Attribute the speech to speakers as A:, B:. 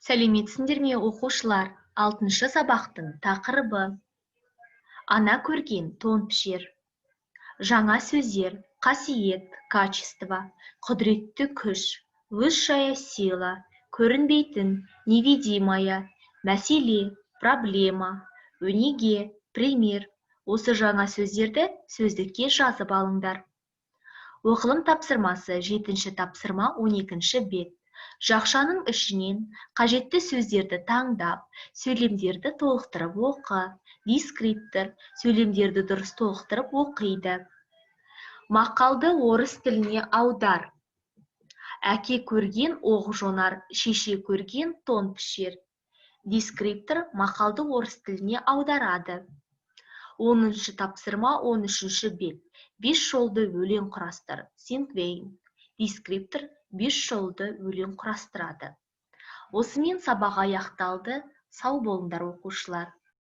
A: Сәлеметсіңдер ме, оқушылар? 6-шы сабақтың тақырыбы. Ана көрген тон пішер. Жаңа сөздер: қасиет, качество, құдіретті күш, высшая сила, көрінбейтін, невидимая, мәселе, проблема, өнеге, пример. Осы жаңа сөздерді сөздікке жазып алыңдар. Оқылым тапсырмасы 7-ші тапсырма 12-ші бет. Жақшаның ішінен қажетті сөздерді таңдап, сөйлемдерді толықтырып оқы. Дескриптор сөйлемдерді дұрыс толықтырып оқиды. Мақалды орыс тіліне аудар. Әке көрген оқ жонар, шеше көрген тон пішер. Дескриптор мақалды орыс тіліне аударады. 10-шы тапсырма 13-ші бет. 5 жолды өлең құрастыр. Синквейн. Дескриптор 5 жолды өлең құрастырады. Осымен сабақ аяқталды. Сау болыңдар, оқушылар.